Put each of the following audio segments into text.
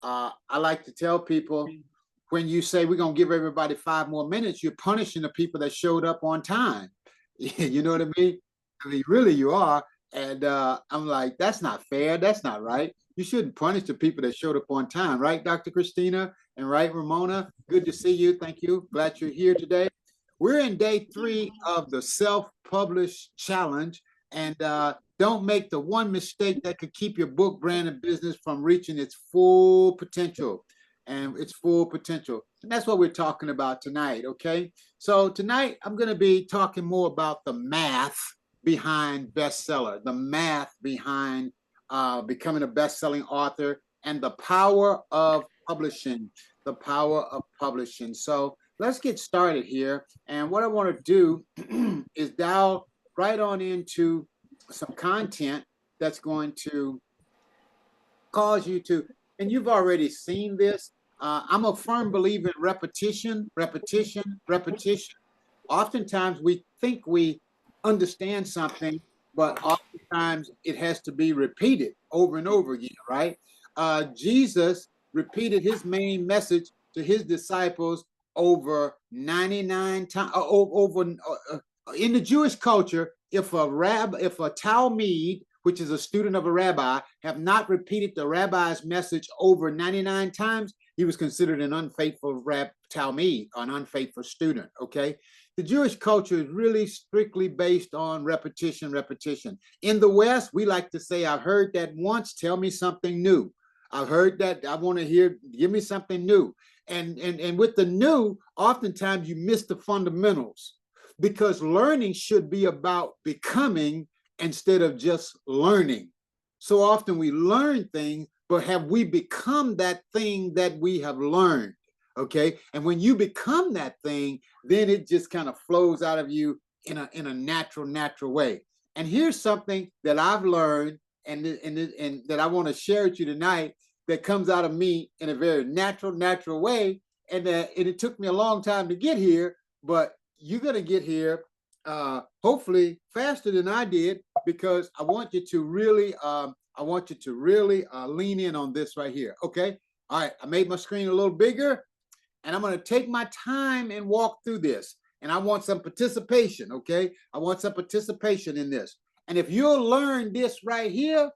I like to tell people, when you say we're going to give everybody 5 more minutes, you're punishing the people that showed up on time. You know what I mean? I mean, really, you are. And I'm like, that's not fair. That's not right. You shouldn't punish the people that showed up on time, right, Dr. Christina? And right, Ramona? Good to see you. Thank you. Glad you're here today. We're in day 3 of the self-published challenge. And don't make the one mistake that could keep your book, brand, and business from reaching its full potential. And its full potential. And that's what we're talking about tonight, okay? So tonight I'm going to be talking more about the math behind bestseller, the math behind becoming a best-selling author, and the power of publishing, the power of publishing. So let's get started here. And what I want to do is dial right on into some content that's going to cause you to, and you've already seen this. I'm a firm believer in repetition, repetition, repetition. Oftentimes we think we understand something, but oftentimes it has to be repeated over and over again, right? Jesus repeated his main message to his disciples over 99 times. In the Jewish culture, if a Talmud, which is a student of a rabbi, have not repeated the rabbi's message over 99 times, he was considered an unfaithful Talmud, an unfaithful student, okay? The Jewish culture is really strictly based on repetition, repetition. In the West, we like to say, I've heard that once, tell me something new. I've heard that, I want to hear, give me something new. And with the new, oftentimes you miss the fundamentals, because learning should be about becoming instead of just learning. So often we learn things, but have we become that thing that we have learned? Okay. And when you become that thing, then it just kind of flows out of you in a natural way. And here's something that I've learned and that I want to share with you tonight that comes out of me in a very natural way. And it took me a long time to get here, but you're going to get here hopefully faster than I did, because I want you to really lean in on this right here. Okay. All right. I made my screen a little bigger, and I'm going to take my time and walk through this. And I want some participation. Okay. I want some participation in this. And if you'll learn this right here,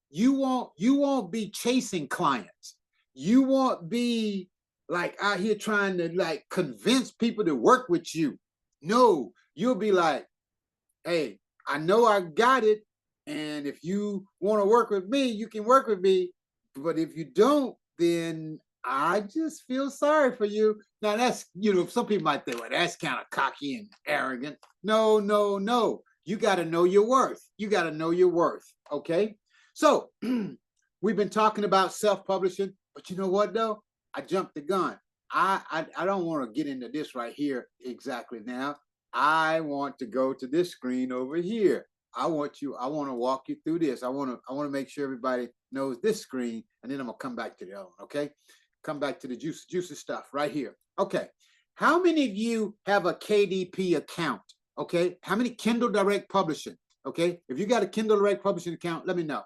you won't be chasing clients. You won't be like out here trying to like convince people to work with you. No, you'll be like, hey, I know I got it. And if you want to work with me, you can work with me. But if you don't, then I just feel sorry for you. Now that's, some people might think, well, that's kind of cocky and arrogant. No, no, no. You got to know your worth. You got to know your worth. Okay. So we've been talking about self-publishing, but you know what though? I jumped the gun. I don't want to get into this right here exactly now. I want to go to this screen over here. I want to walk you through this. I want to make sure everybody knows this screen, and then I'm gonna come back to the other one. Okay, come back to the juicy stuff right here. Okay, how many of you have a KDP account? Okay, how many Kindle Direct Publishing? Okay, if you got a Kindle Direct Publishing account, let me know.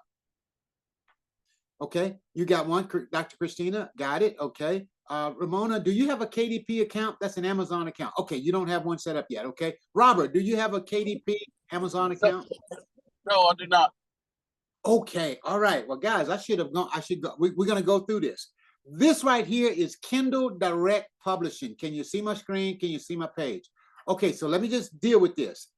Okay, you got one, Dr. Christina, got it. Okay, Ramona, do you have a KDP account? That's an Amazon account. Okay, you don't have one set up yet. Okay, Robert, do you have a KDP Amazon account? No, I do not. Okay, all right. Well, guys, I should go. We're going to go through this. This right here is Kindle Direct Publishing. Can you see my screen? Can you see my page? Okay, so let me just deal with this.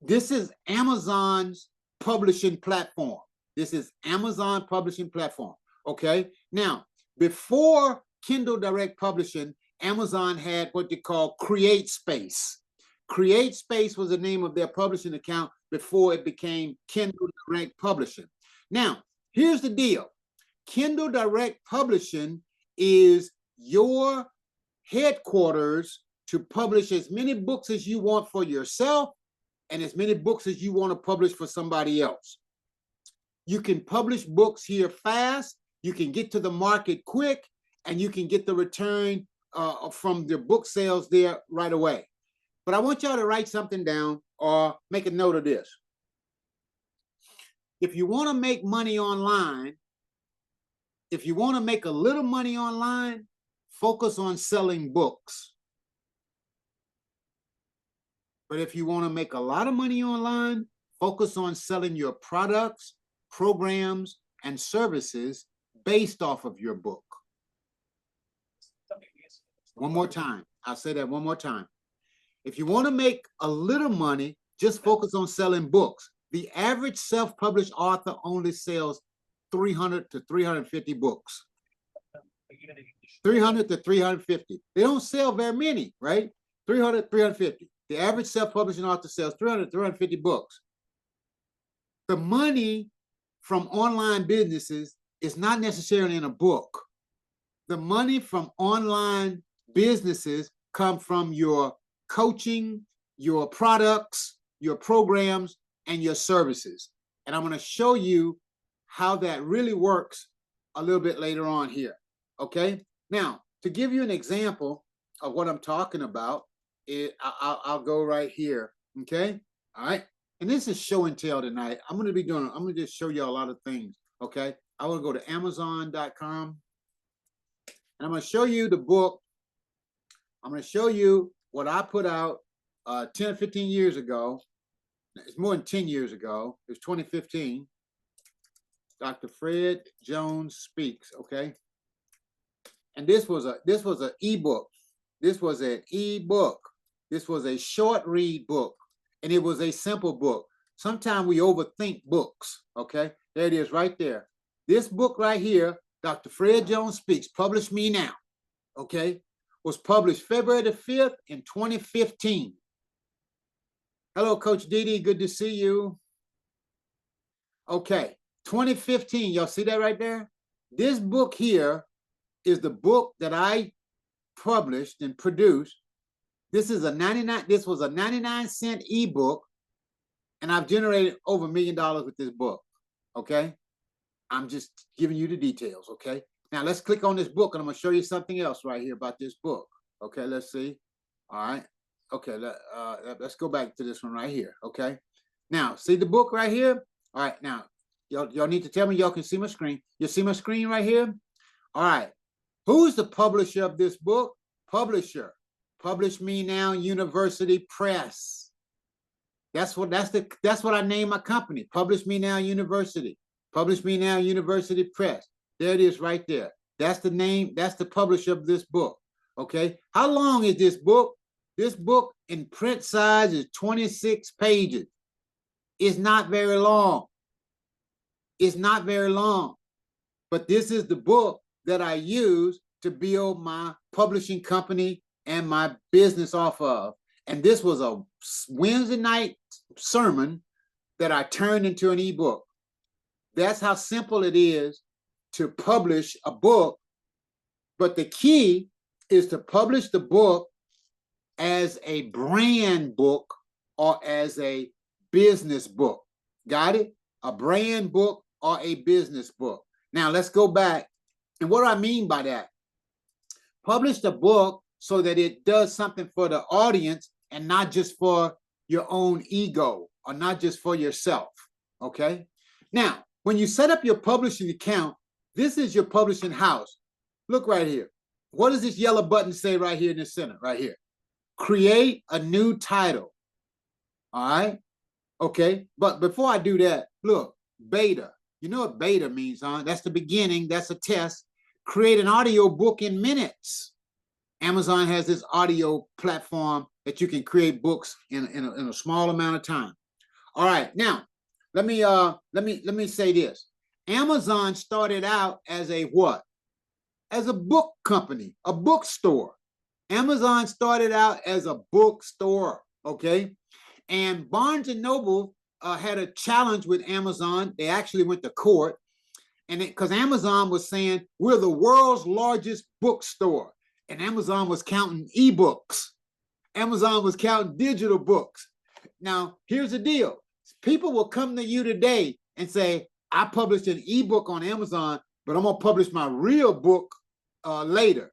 This is Amazon's publishing platform. This is Amazon publishing platform. Okay, now before Kindle Direct Publishing, Amazon had what they call Create Space. Create Space was the name of their publishing account before it became Kindle Direct Publishing. Now, here's the deal. Kindle Direct Publishing is your headquarters to publish as many books as you want for yourself and as many books as you want to publish for somebody else. You can publish books here fast, you can get to the market quick, and you can get the return from the book sales there right away. But I want y'all to write something down or make a note of this. If you want to make money online, if you want to make a little money online, focus on selling books. But if you want to make a lot of money online, focus on selling your products, programs, and services based off of your book. One more time. I'll say that one more time. If you want to make a little money, just focus on selling books. The average self-published author only sells 300 to 350 books. 300 to 350. They don't sell very many, right? 300, 350. The average self-publishing author sells 300 to 350 books. The money from online businesses is not necessarily in a book. The money from online businesses come from your coaching, your products, your programs, and your services. And I'm going to show you how that really works a little bit later on here. Okay? Now, to give you an example of what I'm talking about, I'll go right here. Okay? All right? And this is show and tell tonight. I'm going to just show you a lot of things. Okay? I will go to Amazon.com. And I'm going to show you the book. I'm going to show you what I put out 10 or 15 years ago. It's more than 10 years ago. It was 2015. Dr. Fred Jones Speaks, okay? And this was an ebook. This was an ebook. This was a short read book. And it was a simple book. Sometimes we overthink books, okay? There it is right there. This book right here, Dr. Fred Jones Speaks, Publish Me Now, okay, was published February the 5th in 2015. Hello, Coach Didi, good to see you. Okay, 2015, y'all see that right there? This book here is the book that I published and produced. This was a 99-cent ebook, and I've generated over $1 million with this book, okay? I'm just giving you the details, okay? Now, let's click on this book, and I'm going to show you something else right here about this book. Okay, let's see. All right. Okay, let's go back to this one right here, okay? Now, see the book right here? All right, now, y'all need to tell me y'all can see my screen. You see my screen right here? All right. Who's the publisher of this book? Publisher. Publish Me Now University Press. That's what I named my company. Publish Me Now University. Publish Me Now University Press. There it is right there. That's the name. That's the publisher of this book. Okay. How long is this book? This book in print size is 26 pages. It's not very long. It's not very long. But this is the book that I use to build my publishing company and my business off of. And this was a Wednesday night sermon that I turned into an ebook. That's how simple it is to publish a book. But the key is to publish the book as a brand book or as a business book. Got it? A brand book or a business book. Now let's go back. And what do I mean by that? Publish the book so that it does something for the audience and not just for your own ego or not just for yourself. Okay? Now, when you set up your publishing account, this is your publishing house. Look right here. What does this yellow button say right here in the center, right here? Create a new title. All right? Okay, but before I do that, look, beta. You know what beta means, huh? That's the beginning. That's a test. Create an audio book in minutes. Amazon has this audio platform that you can create books in a small amount of time. All right, now let me say this. Amazon started out as a what? As a book company, a bookstore. Amazon started out as a bookstore, okay? And Barnes & Noble had a challenge with Amazon. They actually went to court, and because Amazon was saying, we're the world's largest bookstore. And Amazon was counting ebooks. Amazon was counting digital books. Now, here's the deal. People will come to you today and say, I published an ebook on Amazon, but I'm going to publish my real book later.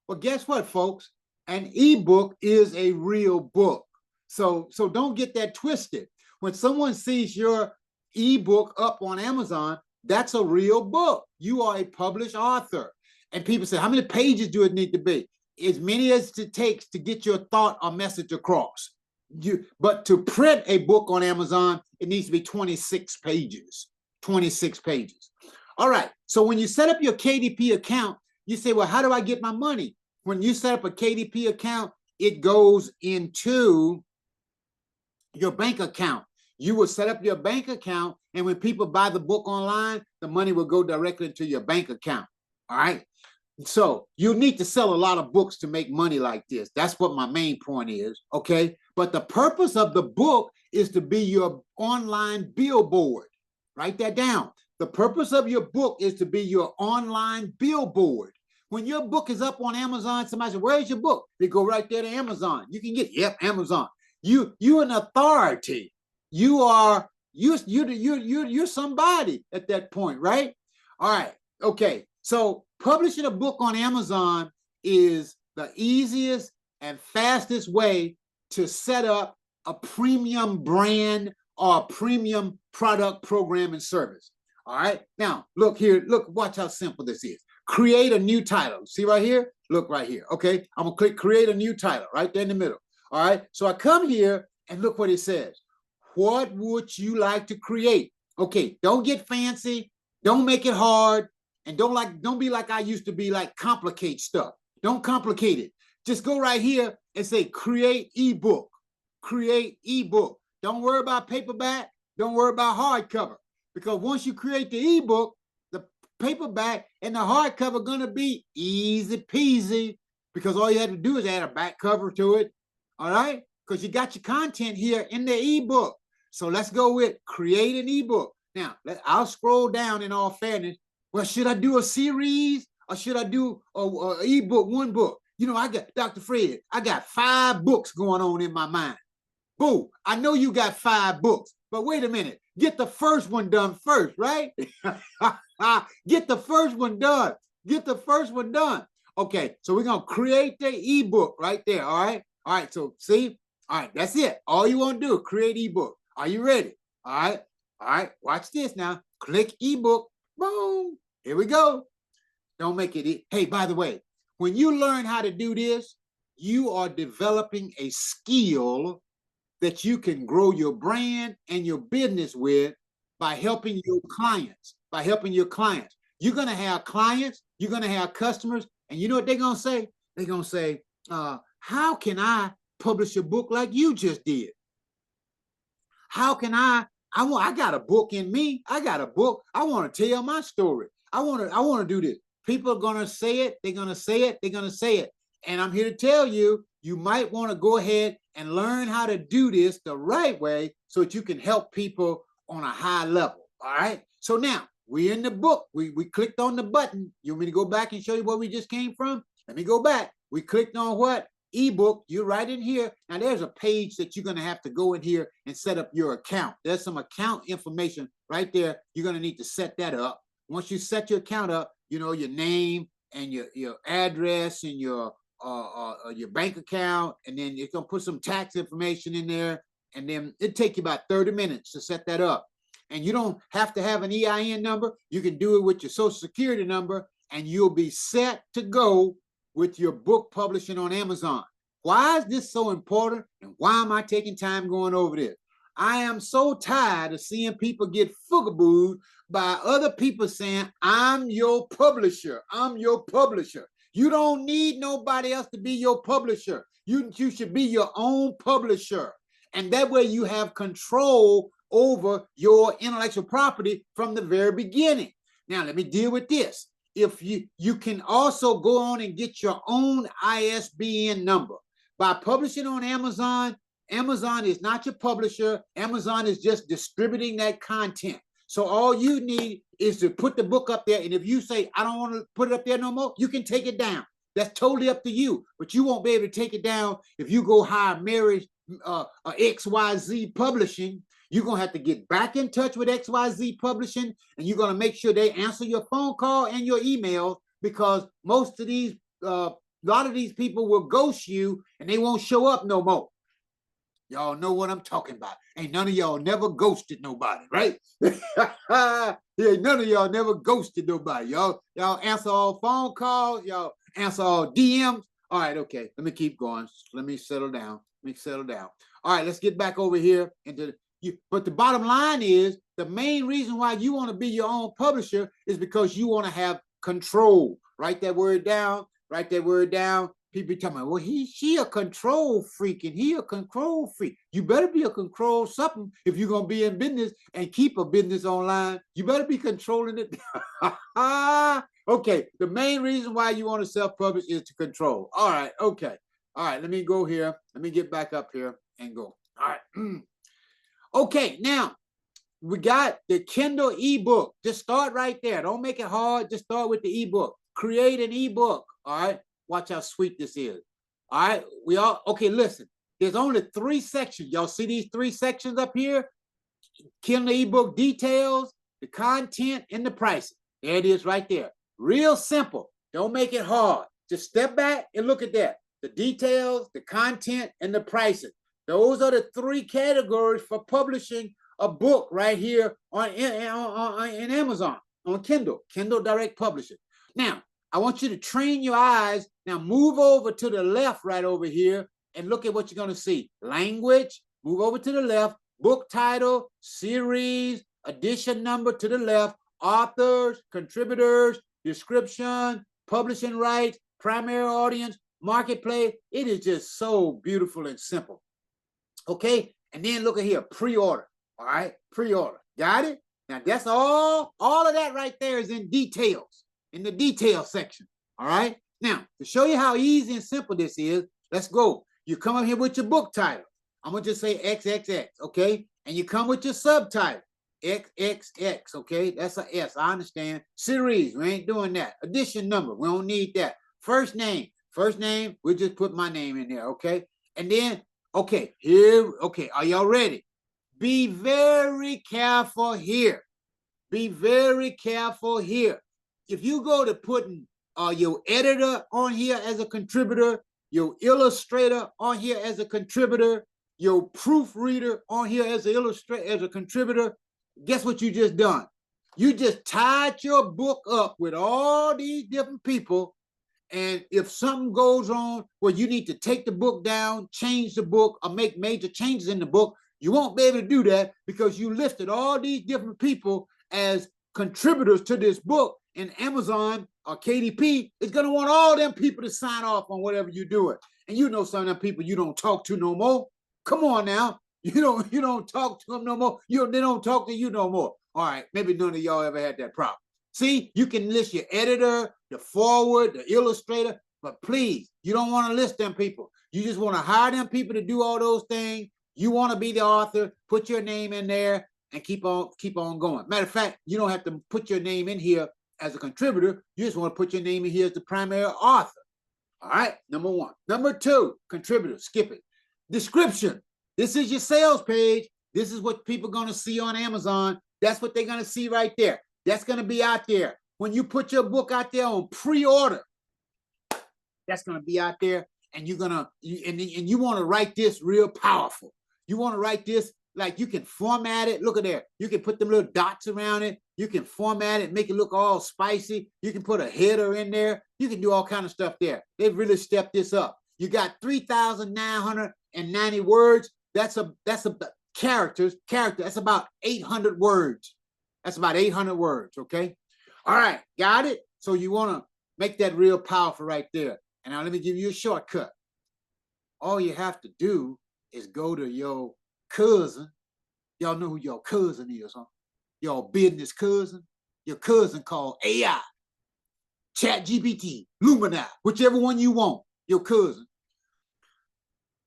Well, guess what, folks? An ebook is a real book. So don't get that twisted. When someone sees your ebook up on Amazon, That's a real book. You are a published author. And people say, how many pages do it need to be? As many as it takes to get your thought or message across. But to print a book on Amazon, it needs to be 26 pages. 26 pages. All right. So when you set up your KDP account, you say, well, how do I get my money? When you set up a KDP account, it goes into your bank account. You will set up your bank account, and when people buy the book online, the money will go directly into your bank account. All right. So you need to sell a lot of books to make money like this. That's what my main point is. Okay. But the purpose of the book is to be your online billboard. Write that down. The purpose of your book is to be your online billboard. When your book is up on Amazon, somebody says, where's your book? They go right there to Amazon. You can get, yep, Amazon. You're an authority. You're somebody at that point, right? All right. Okay. So publishing a book on Amazon is the easiest and fastest way to set up a premium brand or a premium product, program, and service. All right. Now, look here. Look, watch how simple this is. Create a new title. See right here? Look right here. Okay. I'm going to click create a new title right there in the middle. All right. So I come here and look what it says. What would you like to create? Okay. Don't get fancy. Don't make it hard. And don't be like I used to be, like complicate stuff. Don't complicate it. Just go right here and say create ebook. Create ebook. Don't worry about paperback. Don't worry about hardcover. Because once you create the ebook, the paperback and the hardcover are going to be easy peasy, because all you have to do is add a back cover to it. All right? Because you got your content here in the ebook. So let's go with create an ebook. Now, I'll scroll down in all fairness. Well, should I do a series or should I do an ebook, one book? You know, I got, Dr. Fred, I got 5 books going on in my mind. Boo, I know you got 5 books, but wait a minute. Get the first one done first, right? Get the first one done. Get the first one done. Okay, so we're going to create the ebook right there, all right? All right, so see? All right, that's it. All you want to do is create ebook. Are you ready? All right, watch this now. Click ebook. Boom. Here we go. Don't make it. Hey, by the way, when you learn how to do this, you are developing a skill that you can grow your brand and your business with by helping your clients. By helping your clients. You're going to have clients, you're going to have customers, and you know what they're going to say? They're going to say, how can I publish a book like you just did? How can I got a book in me. I got a book. I want to tell my story. I want to do this. People are going to say it. They're going to say it. They're going to say it. And I'm here to tell you, you might want to go ahead and learn how to do this the right way so that you can help people on a high level. All right. So now we're in the book. We clicked on the button. You want me to go back and show you where we just came from? Let me go back. We clicked on what? Ebook. You're right in here. Now there's a page that you're going to have to go in here and set up your account. There's some account information right there. You're going to need to set that up. Once you set your account up, you know, your name and your address and your bank account, and then you're going to put some tax information in there, and then it take you about 30 minutes to set that up. And you don't have to have an EIN number. You can do it with your social security number, and you'll be set to go with your book publishing on Amazon. Why is this so important, and why am I taking time going over this? I am so tired of seeing people get fugabooed by other people saying, I'm your publisher. I'm your publisher. You don't need nobody else to be your publisher. You should be your own publisher. And that way you have control over your intellectual property from the very beginning. Now, let me deal with this. If you can also go on and get your own ISBN number. By publishing on Amazon, Amazon is not your publisher. Amazon is just distributing that content. So all you need is to put the book up there. And if you say, I don't want to put it up there no more, you can take it down. That's totally up to you. But you won't be able to take it down if you go hire Mary XYZ Publishing. You're going to have to get back in touch with XYZ Publishing, and you're going to make sure they answer your phone call and your email, because most of these, a lot of these people will ghost you and they won't show up no more. Y'all know what I'm talking about. Ain't none of y'all never ghosted nobody, right? Yeah, none of y'all never ghosted nobody. Y'all answer all phone calls. Y'all answer all DMs. All right, okay. Let me keep going. Let me settle down. All right, let's get back over here into you. But the bottom line is the main reason why you want to be your own publisher is because you want to have control. Write that word down. Write that word down. People tell me, well, she a control freak and he a control freak. You better be a control something if you're gonna be in business and keep a business online. You better be controlling it. Okay, the main reason why you want to self-publish is to control. All right, okay. All right, let me go here. Let me get back up here and go. All right. Okay, now we got the Kindle ebook. Just start right there. Don't make it hard. Just start with the ebook. Create an ebook. All right. Watch how sweet this is. All right. Okay, listen. There's only 3 sections. Y'all see these 3 sections up here? Kindle ebook details, the content, and the pricing. There it is right there. Real simple. Don't make it hard. Just step back and look at that. The details, the content, and the pricing. Those are the 3 categories for publishing a book right here in Amazon, on Kindle Direct Publishing. Now, I want you to train your eyes. Now, move over to the left right over here and look at what you're going to see. Language, move over to the left. Book title, series, edition number to the left. Authors, contributors, description, publishing rights, primary audience, marketplace. It is just so beautiful and simple. Okay, and then look at here, pre-order. All right, pre-order. Got it? Now that's all of that right there is in details, in the detail section. All right. Now, to show you how easy and simple this is, let's go. You come up here with your book title. I'm gonna just say XXX, okay? And you come with your subtitle, XXX, okay? That's a S, I understand. Series, we ain't doing that. Edition number, we don't need that. First name, we'll just put my name in there, okay? And then, okay, are y'all ready? Be very careful here. Be very careful here. If you go to putting your editor on here as a contributor, your illustrator on here as a contributor, your proofreader on here as a contributor, guess what you just done? You just tied your book up with all these different people, and if something goes on where you need to take the book down, change the book, or make major changes in the book, you won't be able to do that because you listed all these different people as contributors to this book, and Amazon or KDP is going to want all them people to sign off on whatever you do it. And you know some of them people you don't talk to no more. Come on now. You don't talk to them no more. They don't talk to you no more. All right, maybe none of y'all ever had that problem. See, you can list your editor, the forward, the illustrator, but please, you don't want to list them people. You just want to hire them people to do all those things. You want to be the author, put your name in there, and keep on going. Matter of fact, you don't have to put your name in here as a contributor. You just want to put your name in here as the primary author. All right, number 1. Number 2, contributor, skip it. Description. This is your sales page. This is what people are going to see on Amazon. That's what they're going to see right there. That's going to be out there. When you put your book out there on pre-order, that's going to be out there, and you want to write this real powerful. You want to write this like you can format it. Look at there. You can put them little dots around it. You can format it, make it look all spicy. You can put a header in there. You can do all kind of stuff there. They've really stepped this up. You got 3,990 words. That's a character. That's about 800 words. That's about 800 words, okay? All right, got it? So you want to make that real powerful right there. And now let me give you a shortcut. All you have to do is go to your cousin. Y'all know who your cousin is, huh? Your business cousin. Your cousin called AI, ChatGPT, Lumina, whichever one you want, your cousin.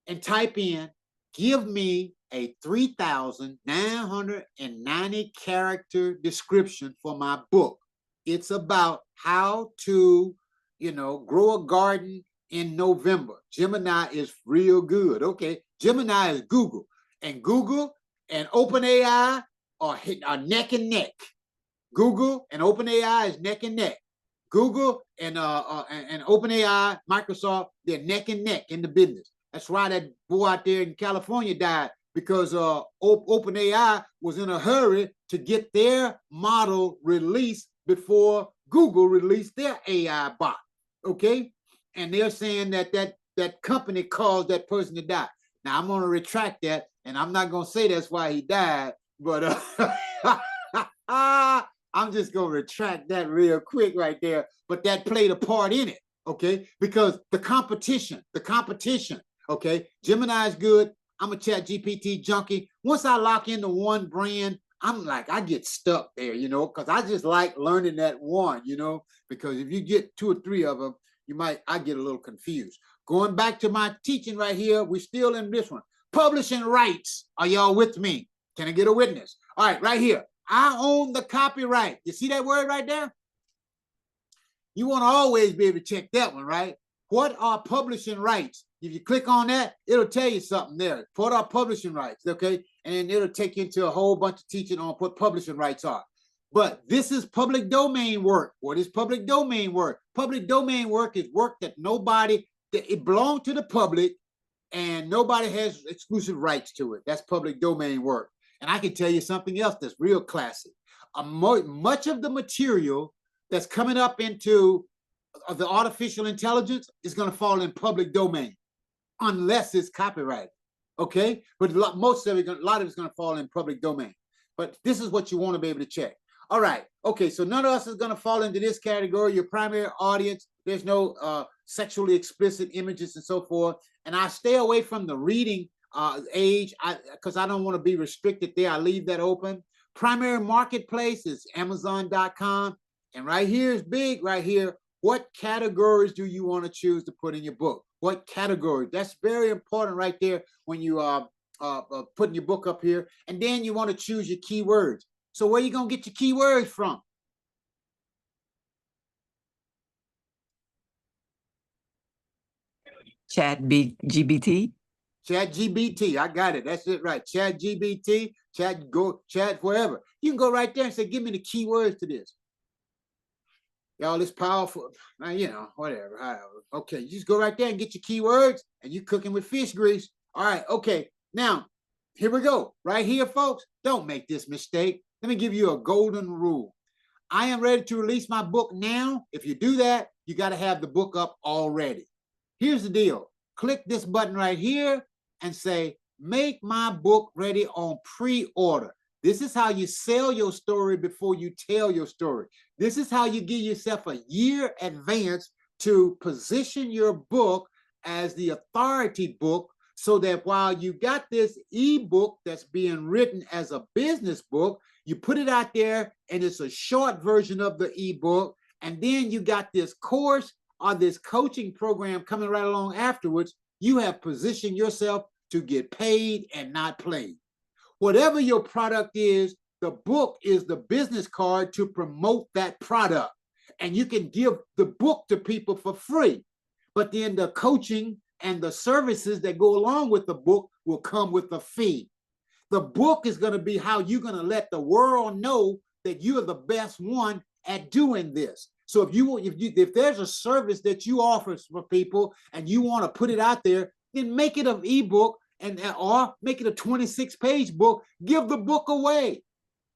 And type in, give me a 3,990 character description for my book. It's about how to, grow a garden in November. Gemini is real good. Okay, Gemini is Google, and OpenAI are neck and neck. Google and OpenAI is neck and neck. Google and OpenAI, Microsoft, they're neck and neck in the business. That's why that boy out there in California died. because OpenAI was in a hurry to get their model released before Google released their AI bot. Okay, and they're saying that company caused that person to die. Now I'm going to retract that, and I'm not going to say that's why he died, but I'm just going to retract that real quick right there. But that played a part in it, okay? Because the competition, okay? Gemini is good. I'm a ChatGPT junkie. Once I lock into one brand, I'm like, I get stuck there, you know, because I just like learning that one, you know, because if you get 2 or 3 of them, I get a little confused. Going back to my teaching right here, we're still in this one. Publishing rights. Are y'all with me? Can I get a witness? All right, right here. I own the copyright. You see that word right there? You want to always be able to check that one, right? What are publishing rights? If you click on that, it'll tell you something there. What are publishing rights, okay? And it'll take you into a whole bunch of teaching on what publishing rights are. But this is public domain work. What is public domain work? Public domain work is work that it belongs to the public and nobody has exclusive rights to it. That's public domain work. And I can tell you something else that's real classic. Much of the material that's coming up into the artificial intelligence is going to fall in public domain unless it's copyrighted. Okay, but most of it, a lot of it's going to fall in public domain. But this is what you want to be able to check. All right. Okay, so none of us is going to fall into this category. Your primary audience, there's no sexually explicit images and so forth. And I stay away from the reading age because I don't want to be restricted there. I leave that open. Primary marketplace is Amazon.com. And right here is big right here. What categories do you want to choose to put in your book? What category? That's very important right there when you are putting your book up here. And then you want to choose your keywords. So where are you going to get your keywords from? ChatGPT. ChatGPT. I got it. That's it, right. ChatGPT, chat wherever. You can go right there and say, give me the keywords to this. Y'all, it's powerful. You know, whatever. Okay, you just go right there and get your keywords, and you're cooking with fish grease. All right, okay. Now, here we go. Right here, folks. Don't make this mistake. Let me give you a golden rule. I am ready to release my book now. If you do that, you got to have the book up already. Here's the deal. Click this button right here and say, make my book ready on pre-order. This is how you sell your story before you tell your story. This is how you give yourself a year advance to position your book as the authority book so that while you got this ebook that's being written as a business book, you put it out there and it's a short version of the ebook. And then you got this course or this coaching program coming right along afterwards. You have positioned yourself to get paid and not played. Whatever your product is, the book is the business card to promote that product. And you can give the book to people for free. But then the coaching and the services that go along with the book will come with a fee. The book is going to be how you're going to let the world know that you are the best one at doing this. So if there's a service that you offer for people and you want to put it out there, then make it an ebook or make it a 26-page book. Give the book away.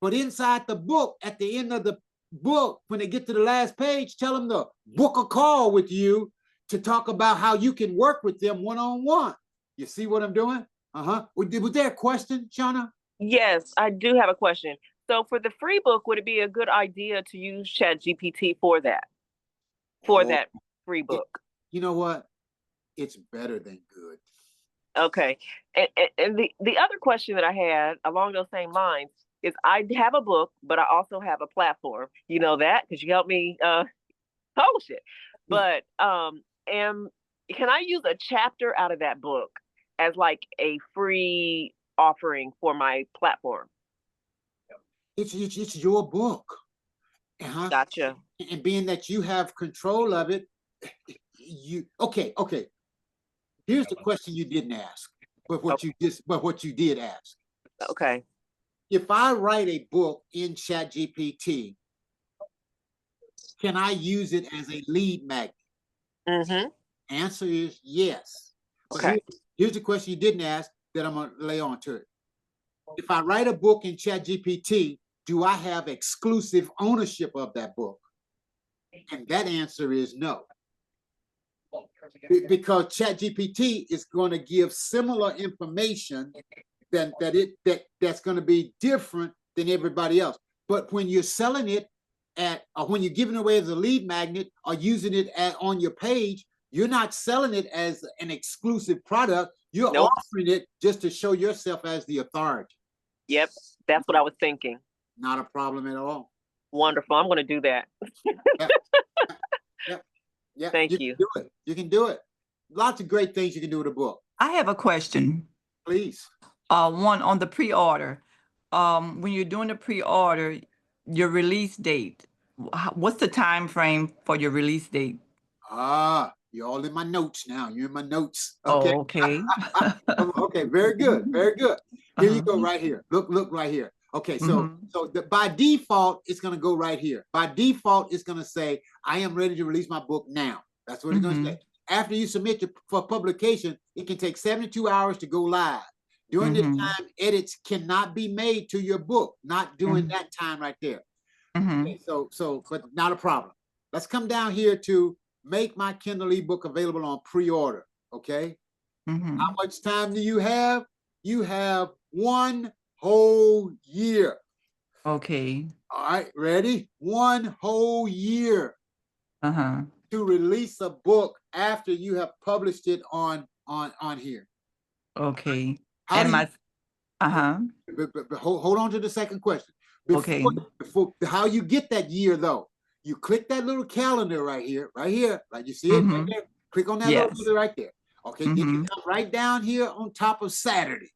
But inside the book, at the end of the book, when they get to the last page, tell them to book a call with you to talk about how you can work with them one-on-one. You see what I'm doing? Was there a question, Shauna? Yes, I do have a question. So for the free book, would it be a good idea to use ChatGPT for that? That free book? You know what? It's better than good. Okay. And the other question that I had along those same lines is I have a book, but I also have a platform. You know that because you helped me publish it. But can I use a chapter out of that book as like a free offering for my platform? It's your book. Gotcha. And being that you have control of it, okay. Here's the question you didn't ask, but what you did ask. Okay. If I write a book in ChatGPT, can I use it as a lead magnet? Mm-hmm. Answer is yes. Okay. Here's the question you didn't ask. that I'm going to lay onto it. If I write a book in ChatGPT, do I have exclusive ownership of that book? And that answer is no. Because ChatGPT is going to give similar information that's going to be different than everybody else. But when you're selling it or when you're giving it away as a lead magnet or using it on your page, you're not selling it as an exclusive product. You're offering it just to show yourself as the authority. Yep, that's what I was thinking. Not a problem at all. Wonderful. I'm going to do that. Yeah. Thank you. Can do it. You can do it. Lots of great things you can do with a book. I have a question. Please. One on the pre-order. When you're doing the pre-order, your release date, what's the time frame for your release date? You're all in my notes now. You're in my notes. Okay. Oh, okay. Okay. Very good. Very good. Here you go. Right here. Look right here. Okay. So by default, it's going to go right here. By default, it's going to say, I am ready to release my book now. That's what it's going to say. After you submit for publication, it can take 72 hours to go live. During this time, edits cannot be made to your book. Not during that time right there. Okay, but not a problem. Let's come down here to make my Kindle ebook available on pre-order. Okay. How much time do you have? You have 1 whole year. Okay. All right, ready? 1 whole year to release a book after you have published it on here. Okay. How and but hold on to the second question. Before how you get that year though? You click that little calendar right here, like you see it right there. Click on that little right there. Okay, then you come right down here on top of Saturday.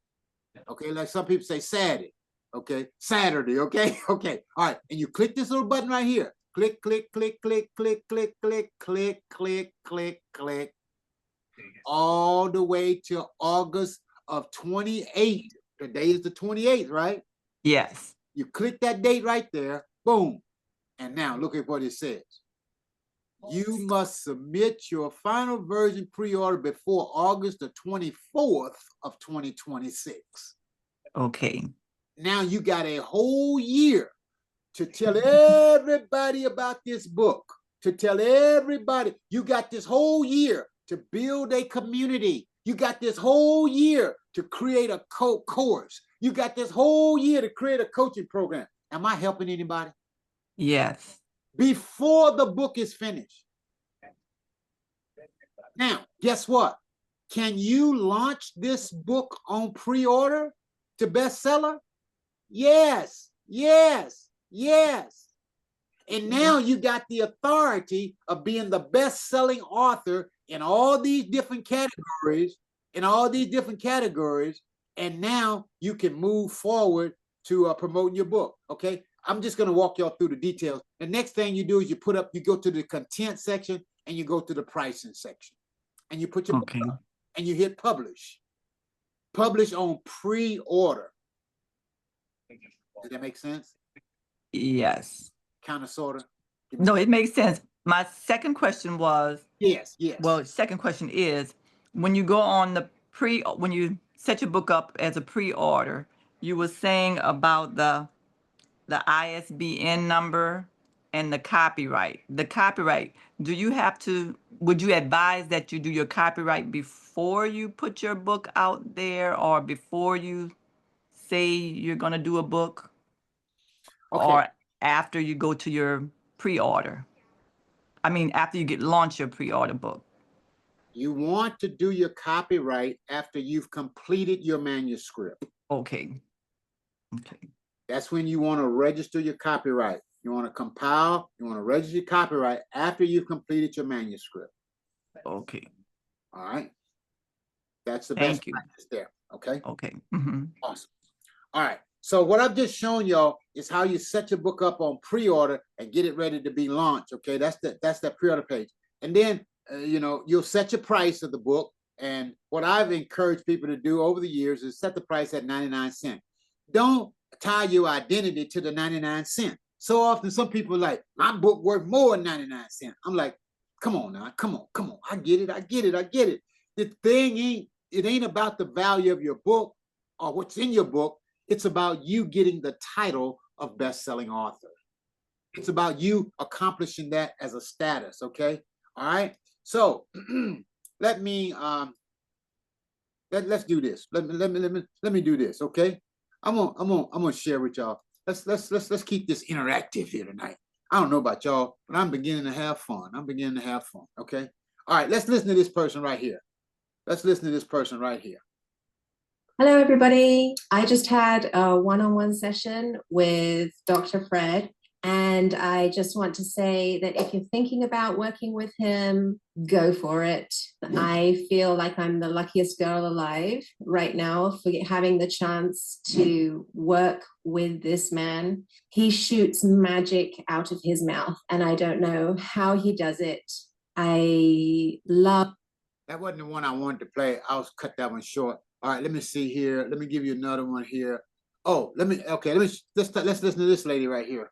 Okay, like some people say Saturday. Okay, Saturday. Okay, okay. All right, and you click this little button right here. Click, click, click, click, click, click, click, click, click, click, click, all the way to August of 28. Today is the 28th, right? Yes. You click that date right there. Boom. And now look at what it says. You must submit your final version pre-order before August the 24th of 2026. Okay. Now you got a whole year to tell everybody about this book, to tell everybody. You got this whole year to build a community. You got this whole year to create a course. You got this whole year to create a coaching program. Am I helping anybody? Yes. Before the book is finished. Now, guess what? Can you launch this book on pre-order to bestseller? Yes, yes, yes. And now you got the authority of being the best-selling author in all these different categories, and now you can move forward to promoting your book, okay? I'm just going to walk y'all through the details. The next thing you do is you go to the content section and you go to the pricing section. And you put your book up and you hit publish. Publish on pre-order. Does that make sense? Yes. Kind of, sort of? No, it makes sense. My second question was, yes. Well, second question is, when you go on the when you set your book up as a pre-order, you were saying about the ISBN number and the copyright. The copyright, would you advise that you do your copyright before you put your book out there or before you say you're going to do a book? Okay. Or after you go to your pre-order? I mean, after you launch your pre-order book. You want to do your copyright after you've completed your manuscript. Okay. Okay. That's when you want to register your copyright. You want to compile, you want to register your copyright after you've completed your manuscript. Okay. All right. That's the best practice there. Okay. Okay. Awesome. All right. So what I've just shown y'all is how you set your book up on pre-order and get it ready to be launched. Okay. That's that pre-order page. And then, you'll set your price of the book. And what I've encouraged people to do over the years is set the price at 99 cents. Don't tie your identity to the 99 cents. So often some people are like, my book worth more than 99 cents. I'm like, come on now, come on. I get it. The thing it ain't about the value of your book or what's in your book. It's about you getting the title of best-selling author. It's about you accomplishing that as a status. Okay. All right. So let me let's do this. Let me do this. Okay. I'm gonna share with y'all. Let's keep this interactive here tonight. I don't know about y'all, but I'm beginning to have fun. Okay. All right. Let's listen to this person right here. Hello, everybody. I just had a one-on-one session with Dr. Fred, and I just want to say that if you're thinking about working with him, go for it. I feel like I'm the luckiest girl alive right now for having the chance to work with this man. He shoots magic out of his mouth, and I don't know how he does it. I love. That wasn't the one I wanted to play. I'll cut that one short. All right, let me see here. Let me give you another one here. Oh, let's listen to this lady right here.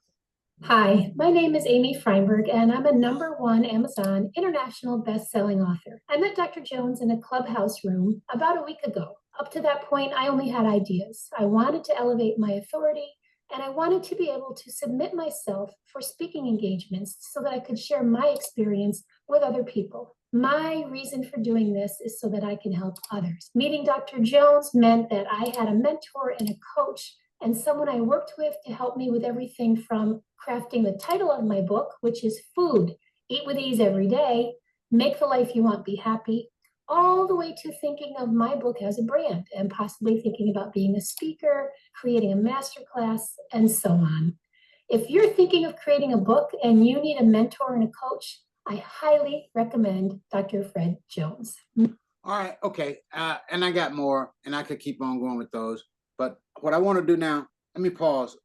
Hi, my name is Amy Freinberg, and I'm a #1 Amazon international best-selling author. I met Dr. Jones in a clubhouse room about a week ago. Up to that point, I only had ideas. I wanted to elevate my authority, and I wanted to be able to submit myself for speaking engagements so that I could share my experience with other people. My reason for doing this is so that I can help others. Meeting Dr. Jones meant that I had a mentor and a coach and someone I worked with to help me with everything from crafting the title of my book, which is Food, Eat with Ease Every Day, Make the Life You Want, Be Happy, all the way to thinking of my book as a brand and possibly thinking about being a speaker, creating a masterclass, and so on. If you're thinking of creating a book and you need a mentor and a coach, I highly recommend Dr. Fred Jones. All right, okay, and I got more, and I could keep on going with those. But what I want to do now, let me pause.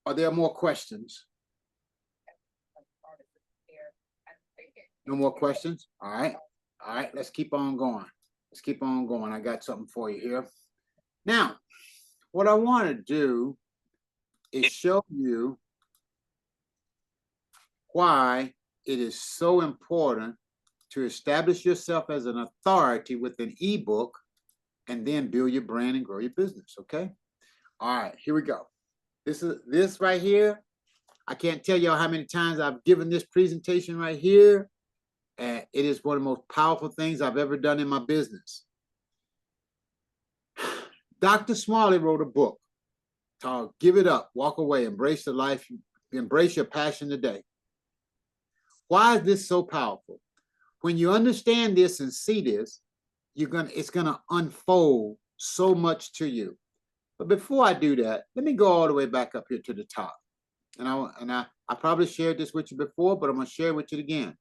Are there more questions? No more questions? All right, let's keep on going. I got something for you here. Now, what I want to do is show you why it is so important to establish yourself as an authority with an ebook and then build your brand and grow your business. Okay. All right, here we go. This right here. I can't tell y'all how many times I've given this presentation right here. And it is one of the most powerful things I've ever done in my business. Dr. Smalley wrote a book called Give It Up, Walk Away, Embrace the Life, Embrace Your Passion Today. Why is this so powerful? When you understand this and see this, it's gonna unfold so much to you. But before I do that, let me go all the way back up here to the top. And I probably shared this with you before, but I'm gonna share it with you again.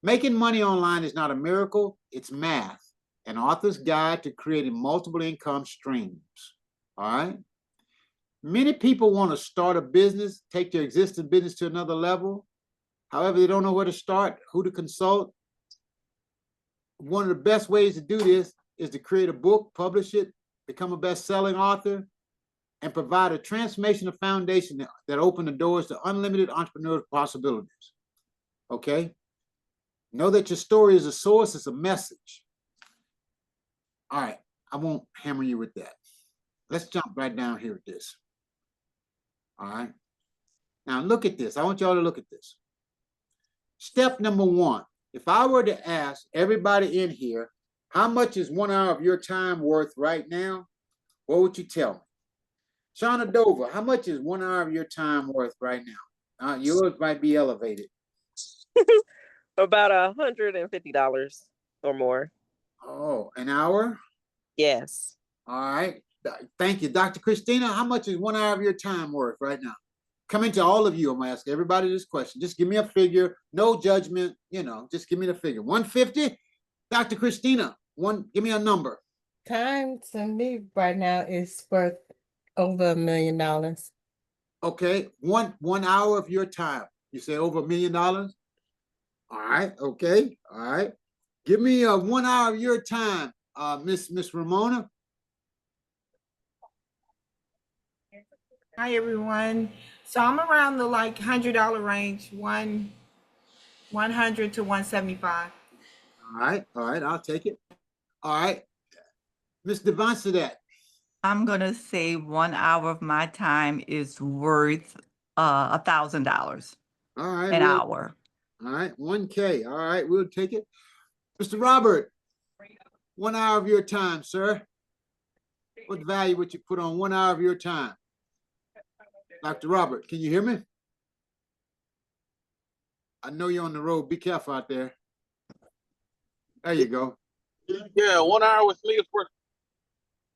Making money online is not a miracle, it's math, an author's guide to creating multiple income streams. All right. Many people want to start a business, take their existing business to another level. However, they don't know where to start, who to consult. One of the best ways to do this is to create a book, publish it, become a best-selling author, and provide a transformational foundation that open the doors to unlimited entrepreneurial possibilities. Okay? Know that your story is a source, it's a message. All right, I won't hammer you with that. Let's jump right down here with this. All right. Now look at this. I want y'all to look at this. Step number 1. If I were to ask everybody in here, how much is 1 hour of your time worth right now? What would you tell me? Shauna Dover, how much is 1 hour of your time worth right now? Yours might be elevated. About $150 or more. Oh, an hour? Yes. All right. Thank you. Dr. Christina, how much is 1 hour of your time worth right now? Coming to all of you, I'm going to ask everybody this question. Just give me a figure. No judgment. Just give me the figure. 150? Dr. Christina, give me a number. Time to me right now is worth over $1 million. Okay. One hour of your time. You say over $1 million? All right. Okay. All right. Give me 1 hour of your time, Miss Ramona. Hi everyone. So I'm around the $100 range, 100 to 175. All right, I'll take it. All right. Ms. Devancedat. I'm gonna say 1 hour of my time is worth $1,000 All right. an hour. All right. 1K. All right. We'll take it. Mr. Robert, 1 hour of your time, sir. What value would you put on 1 hour of your time? Dr. Robert, can you hear me? I know you're on the road. Be careful out there. There you go. Yeah, 1 hour with me is worth.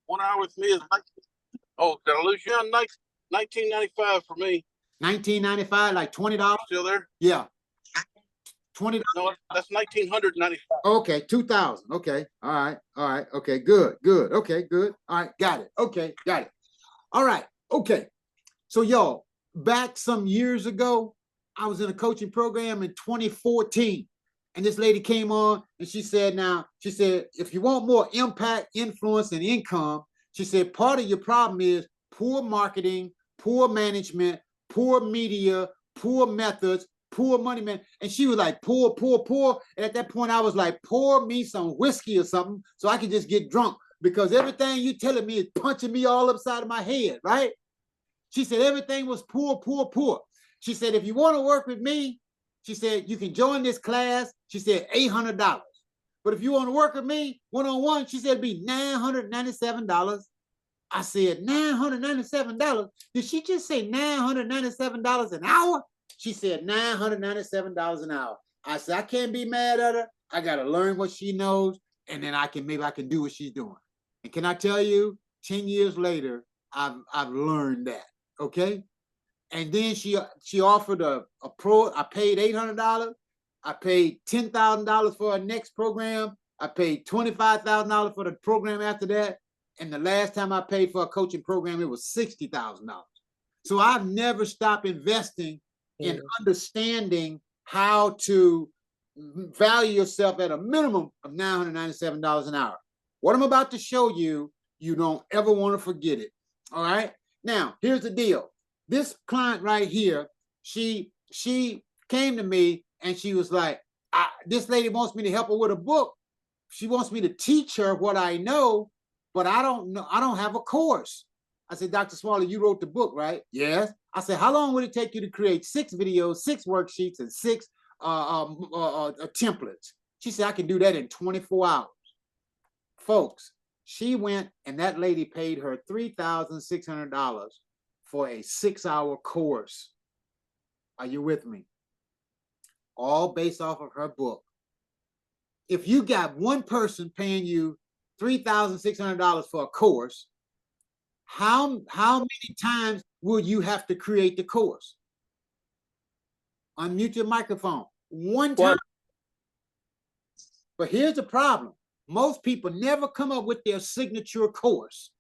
1 hour with me is oh, did I lose you on $19.95 for me? $19.95, like $20. Still there? Yeah. $20. No, that's $1,995. Okay, 2,000. Okay. All right. All right. Okay, good. Good. Okay, good. All right, got it. Okay, got it. All right. Okay. So y'all, back some years ago, I was in a coaching program in 2014. And this lady came on and she said, if you want more impact, influence, and income, she said, part of your problem is poor marketing, poor management, poor media, poor methods, poor money, man. And she was like, poor, poor, poor. And at that point, I was like, pour me some whiskey or something so I can just get drunk, because everything you telling me is punching me all upside of my head, right? She said, everything was poor, poor, poor. She said, if you want to work with me, she said, you can join this class. She said, $800. But if you want to work with me one-on-one, she said, it'd be $997. I said, $997? Did she just say $997 an hour? She said, $997 an hour. I said, I can't be mad at her. I got to learn what she knows, and then maybe I can do what she's doing. And can I tell you, 10 years later, I've learned that, okay? And then she offered a pro. I paid $800. I paid $10,000 for her next program. I paid $25,000 for the program after that. And the last time I paid for a coaching program, it was $60,000. So I've never stopped investing in understanding how to value yourself at a minimum of $997 an hour. What I'm about to show you, you don't ever want to forget it. All right. Now, here's the deal. This client right here, she came to me and she was like, this lady wants me to help her with a book. She wants me to teach her what I know, but I don't know. I don't have a course. I said, Dr. Smalley, you wrote the book, right? Yes. I said, how long would it take you to create 6 videos, 6 worksheets, and 6 templates? She said, I can do that in 24 hours. Folks, she went and that lady paid her $3,600 for a 6-hour course. Are you with me? All based off of her book. If you got one person paying you $3,600 for a course, how many times will you have to create the course? Unmute your microphone. One time. But here's the problem. Most people never come up with their signature course.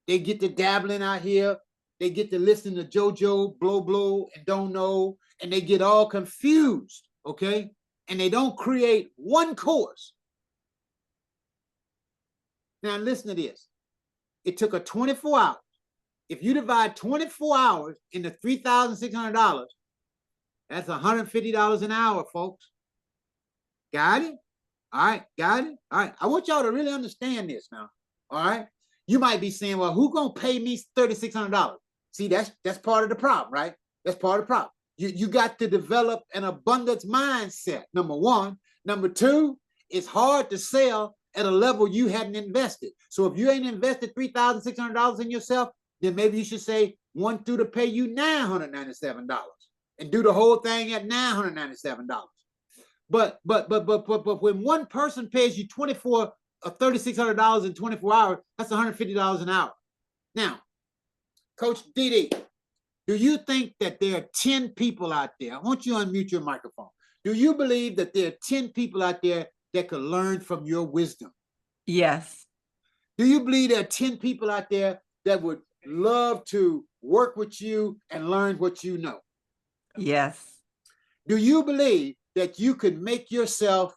They get to dabbling out here. They get to listen to JoJo, blow, and don't know, and they get all confused, okay? And they don't create one course. Now listen to this. It took her 24 hours. If you divide 24 hours into $3,600, that's $150 an hour, folks. Got it? All right, got it? All right, I want y'all to really understand this now, all right? You might be saying, well, who gonna pay me $3,600? See, that's part of the problem, right? That's part of the problem. You got to develop an abundance mindset, number one. Number two, it's hard to sell at a level you hadn't invested. So if you ain't invested $3,600 in yourself, then maybe you should say, want to pay you $997 and do the whole thing at $997. But when one person pays you $3,600 in 24 hours, that's $150 an hour. Now, Coach Didi, do you think that there are 10 people out there? I want you to unmute your microphone. Do you believe that there are 10 people out there that could learn from your wisdom? Yes. Do you believe there are 10 people out there that would love to work with you and learn what you know? Yes. Do you believe that you could make yourself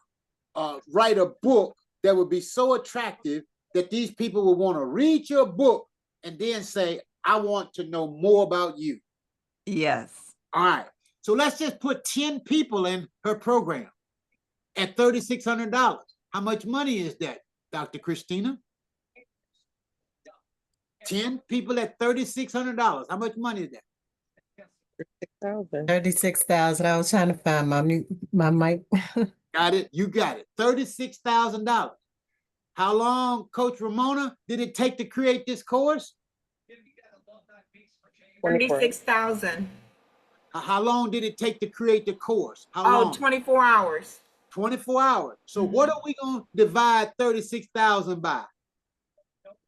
write a book that would be so attractive that these people would want to read your book and then say, I want to know more about you? Yes. All right. So let's just put 10 people in her program at $3,600. How much money is that, Dr. Christina? 10 people at $3,600. How much money is that? 6,000. 36,000. I was trying to find my mic. Got it? You got it. $36,000. How long, Coach Ramona, did it take to create this course? 24. 36,000. How long did it take to create the course? How Oh, long? 24 hours. 24 hours. So what are we going to divide 36,000 by?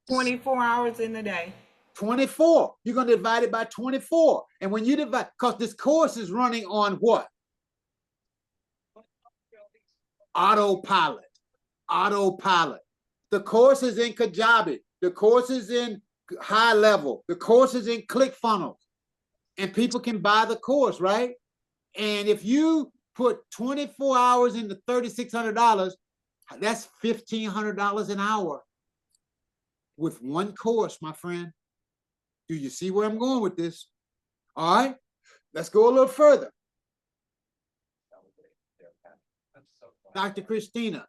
24 hours in a day. 24. You're going to divide it by 24. And when you divide, because this course is running on what? Autopilot. Autopilot. The course is in Kajabi. The course is in high level. The course is in ClickFunnels. And people can buy the course, right? And if you put 24 hours into $3,600, that's $1,500 an hour with one course, my friend. Do you see where I'm going with this? All right, let's go a little further. Dr. Christina,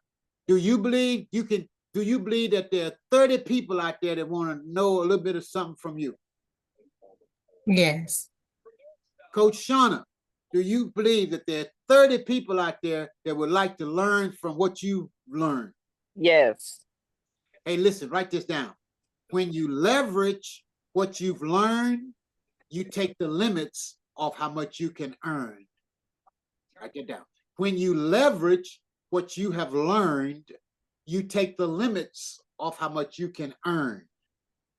do you believe that there are 30 people out there that want to know a little bit of something from you? Yes. Coach Shauna, do you believe that there are 30 people out there that would like to learn from what you learned? Yes. Hey, listen, write this down. When you leverage what you've learned, you take the limits of how much you can earn. Write that down. When you leverage what you have learned, you take the limits of how much you can earn.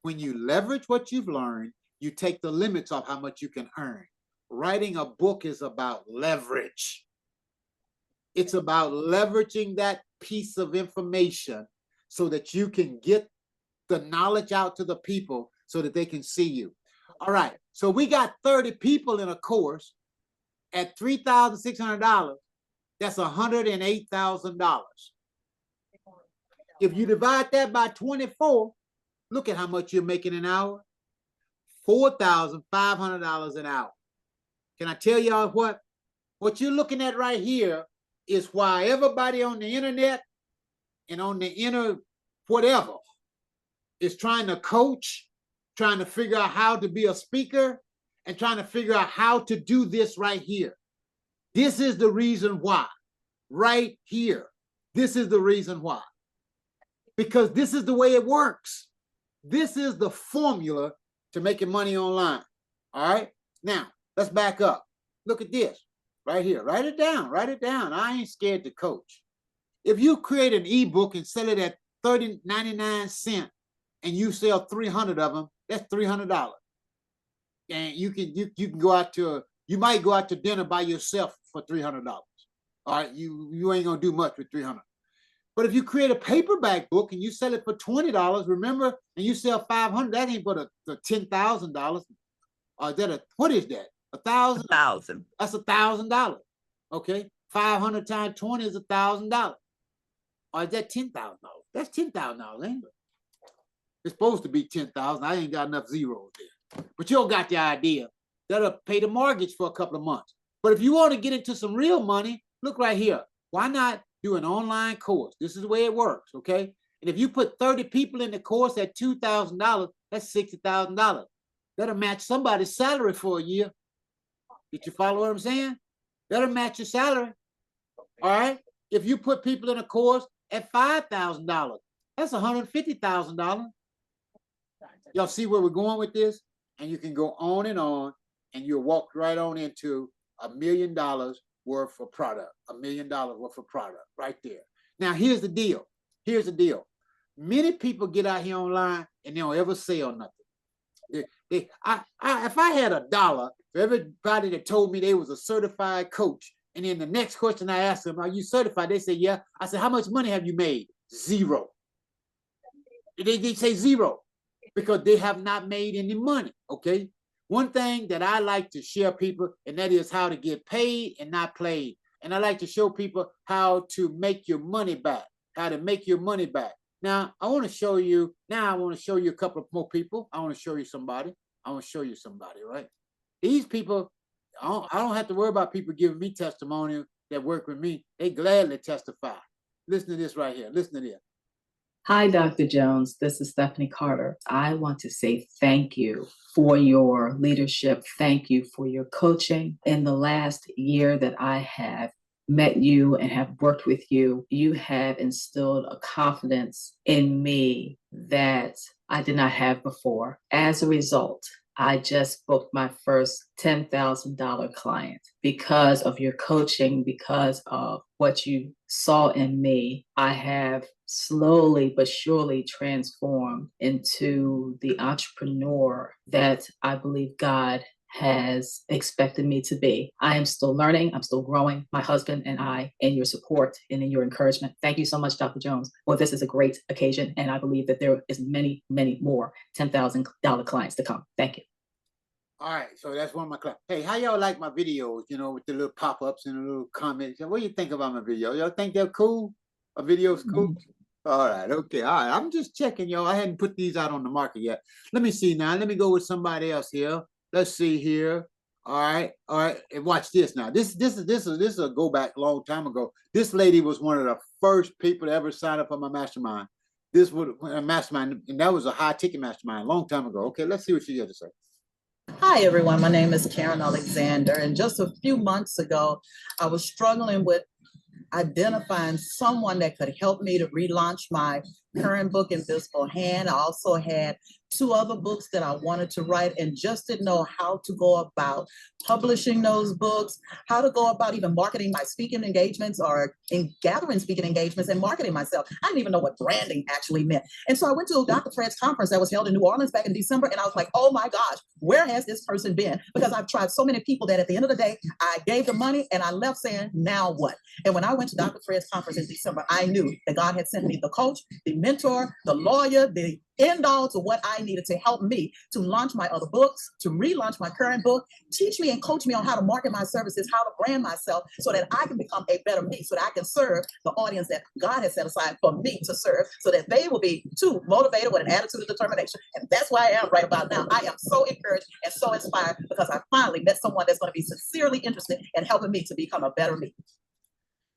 When you leverage what you've learned, you take the limits of how much you can earn. Writing a book is about leverage. It's about leveraging that piece of information so that you can get the knowledge out to the people so that they can see you. All right, so we got 30 people in a course at $3,600. That's $108,000. If you divide that by 24, look at how much you're making an hour. $4,500 an hour. Can I tell y'all what? What you're looking at right here is why everybody on the internet and on the inner whatever is trying to coach, trying to figure out how to be a speaker, and trying to figure out how to do this right here. This is the reason why. Right here. This is the reason why. Because this is the way it works. This is the formula to making money online. All right? Now, let's back up. Look at this right here. Write it down. Write it down. I ain't scared to coach. If you create an ebook and sell it at 99 cents and you sell 300 of them, that's $300. And you can go out to, you might go out to dinner by yourself for $300. All right, you ain't gonna do much with 300. But if you create a paperback book and you sell it for $20, remember, and you sell 500, that ain't but a $10,000. Or is that a, what is that? 1,000? 1,000. That's $1,000. Okay, 500 times 20 is $1,000. Or is that $10,000? That's $10,000, ain't it? It's supposed to be 10,000. I ain't got enough zeros there. But you all got the idea. That'll pay the mortgage for a couple of months. But if you want to get into some real money, look right here. Why not do an online course? This is the way it works, okay? And if you put 30 people in the course at $2,000, that's $60,000. That'll match somebody's salary for a year. Did you follow what I'm saying? That'll match your salary. All right? If you put people in a course at $5,000, that's $150,000. Y'all see where we're going with this? And you can go on, and you'll walk right on into $1 million worth of product, $1 million worth of product right there. Now, here's the deal. Here's the deal. Many people get out here online and they don't ever sell nothing. If I had $1 for everybody that told me they was a certified coach, and then the next question I asked them, are you certified? They say, yeah. I said, how much money have you made? Zero. They say zero because they have not made any money, okay? One thing that I like to share people, and that is how to get paid and not played. And I like to show people how to make your money back, how to make your money back. Now, I want to show you a couple of more people. I want to show you somebody. Right? These people, I don't have to worry about people giving me testimonial that work with me. They gladly testify. Listen to this right here. Listen to this. Hi, Dr. Jones. This is Stephanie Carter. I want to say thank you for your leadership. Thank you for your coaching. In the last year that I have met you and have worked with you, you have instilled a confidence in me that I did not have before. As a result, I just booked my first $10,000 client because of your coaching, because of what you saw in me. I have slowly but surely transformed into the entrepreneur that I believe God has expected me to be. I am still learning. I'm still growing. My husband and I, in your support and in your encouragement. Thank you so much, Dr. Jones. Well, this is a great occasion, and I believe that there is many, many more $10,000 clients to come. Thank you. All right, so that's one of my clients. Hey, how y'all like my videos, you know, with the little pop-ups and the little comments? What do you think about my video? Y'all think they're cool? My video's cool? All right, okay, all right. I'm just checking, y'all. I hadn't put these out on the market yet. Let me see now. Let me go with somebody else here. Let's see here. All right, and watch this now. This is a go back a long time ago. This lady was one of the first people to ever sign up for my mastermind. This was a mastermind, and that was a high ticket mastermind a long time ago. Okay, let's see what she has to say. Hi, everyone. My name is Karen Alexander. And just a few months ago, I was struggling with identifying someone that could help me to relaunch my current book, Invisible Hand. I also had 2 other books that I wanted to write and just didn't know how to go about publishing those books, how to go about even marketing my speaking engagements or in gathering speaking engagements and marketing myself. I didn't even know what branding actually meant. And so I went to Dr. Fred's conference that was held in New Orleans back in December, and I was like, oh my gosh, where has this person been? Because I've tried so many people that at the end of the day, I gave the money and I left saying, now what? And when I went to Dr. Fred's conference in December, I knew that God had sent me the coach, the mentor, the lawyer, the end all to what I needed to help me to launch my other books, to relaunch my current book, teach me and coach me on how to market my services, how to brand myself so that I can become a better me, so that I can serve the audience that God has set aside for me to serve, so that they will be too motivated with an attitude of determination. And that's why I am right about now. I am so encouraged and so inspired because I finally met someone that's going to be sincerely interested in helping me to become a better me.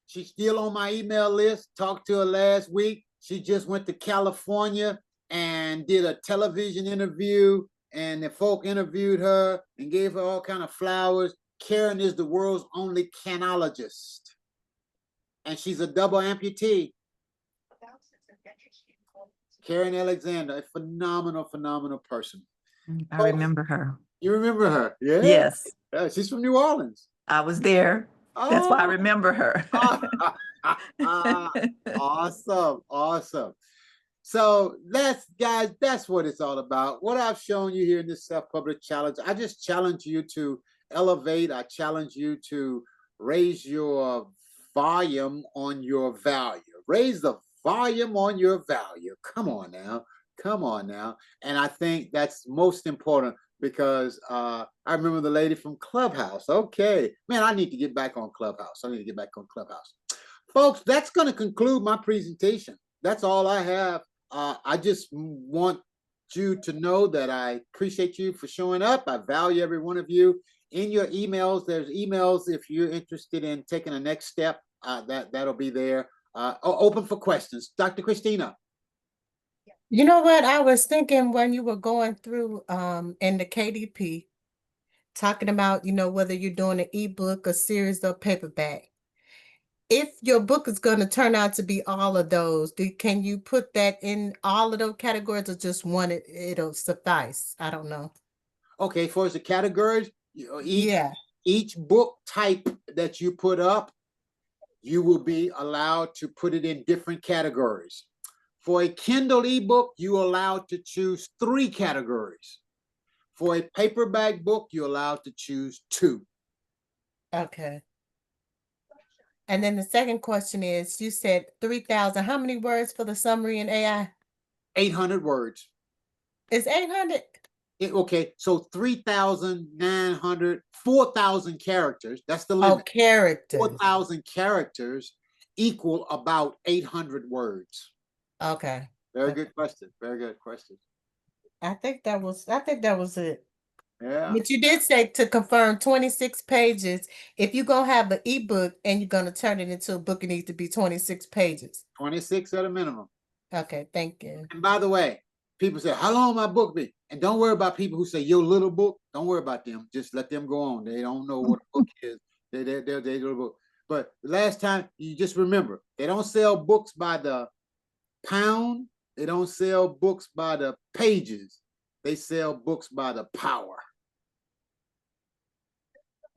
She's still on my email list. Talked to her last week. She just went to California and did a television interview, and the folk interviewed her and gave her all kind of flowers. Karen is the world's only canologist, and she's a double amputee. Karen Alexander, a phenomenal, phenomenal person. I remember her. You remember her? Yeah. Yes. Yeah, she's from New Orleans. I was there. That's why I remember her. Awesome, awesome. So guys, that's what it's all about. What I've shown you here in this self-published challenge, I just challenge you to elevate. I challenge you to raise your volume on your value. Raise the volume on your value. Come on now. Come on now. And I think that's most important because I remember the lady from Clubhouse. Okay. Man, I need to get back on Clubhouse. I need to get back on Clubhouse. Folks, that's going to conclude my presentation. That's all I have. I just want you to know that I appreciate you for showing up. I value every one of you. In your emails, there's emails if you're interested in taking a next step. That'll be there. Open for questions. Dr. Christina. You know what? I was thinking when you were going through in the KDP, talking about, whether you're doing an ebook, a series, or paperback. If your book is going to turn out to be all of those, can you put that in all of those categories or just one, it'll suffice? I don't know. Okay, for the categories, each book type that you put up, you will be allowed to put it in different categories. For a Kindle ebook, you're allowed to choose 3 categories. For a paperback book, you're allowed to choose 2. Okay. And then the second question is, you said 3,000. How many words for the summary in AI? 800 words. It's 800? Okay, so 3,900, 4,000 characters. That's the limit. Oh, characters. 4,000 characters equal about 800 words. Okay. Very good question. Very good question. I think that was it. Yeah. But you did say to confirm 26 pages. If you're going to have an ebook and you're going to turn it into a book, it needs to be 26 pages. 26 at a minimum. Okay, thank you. And by the way, people say, how long my book be? And don't worry about people who say your little book. Don't worry about them. Just let them go on. They don't know what a book is. They're little book. But last time, you just remember, they don't sell books by the pound. They don't sell books by the pages. They sell books by the power.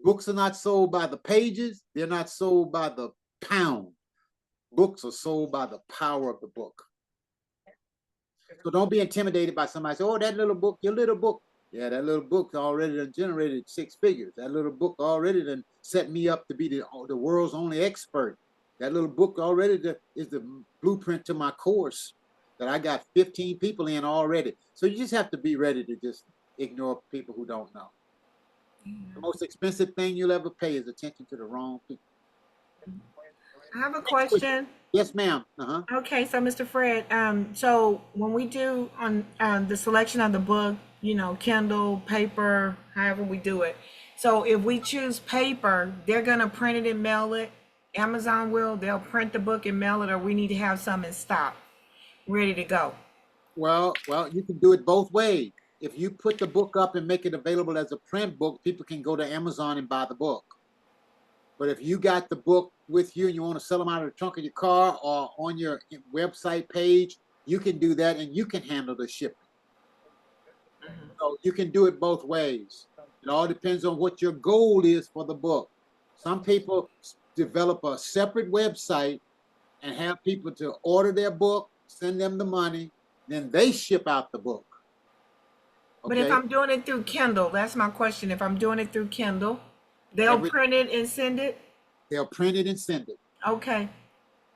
Books are not sold by the pages. They're not sold by the pound. Books are sold by the power of the book. So don't be intimidated by somebody say, oh, that little book, your little book. Yeah, that little book already done generated 6 figures. That little book already done set me up to be the world's only expert. That little book already is the blueprint to my course that I got 15 people in already. So you just have to be ready to just ignore people who don't know. The most expensive thing you'll ever pay is attention to the wrong people. I have a question. Yes, ma'am. Okay, so Mr. Fred, so when we do on the selection of the book, you know, Kindle, paper, however we do it. So if we choose paper, they're gonna print it and mail it. Amazon will, they'll print the book and mail it, or we need to have some in stock, ready to go. Well, you can do it both ways. If you put the book up and make it available as a print book, people can go to Amazon and buy the book. But if you got the book with you and you want to sell them out of the trunk of your car or on your website page, you can do that and you can handle the shipping. So you can do it both ways. It all depends on what your goal is for the book. Some people develop a separate website and have people to order their book, send them the money, then they ship out the book. Okay? But if I'm doing it through Kindle, that's my question. If I'm doing it through Kindle, they'll print it and send it? They'll print it and send it. Okay.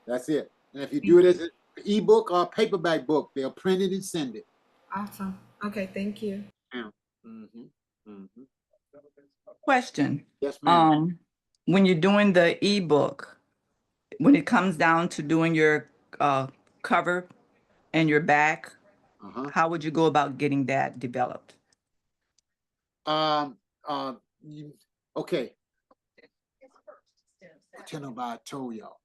That's it. And if you do it as an ebook or a paperback book, they'll print it and send it. Awesome. Okay, thank you. Question. Yes, ma'am. When you're doing the ebook, when it comes down to doing your cover and your back, how would you go about getting that developed? Okay. Tell nobody I told y'all.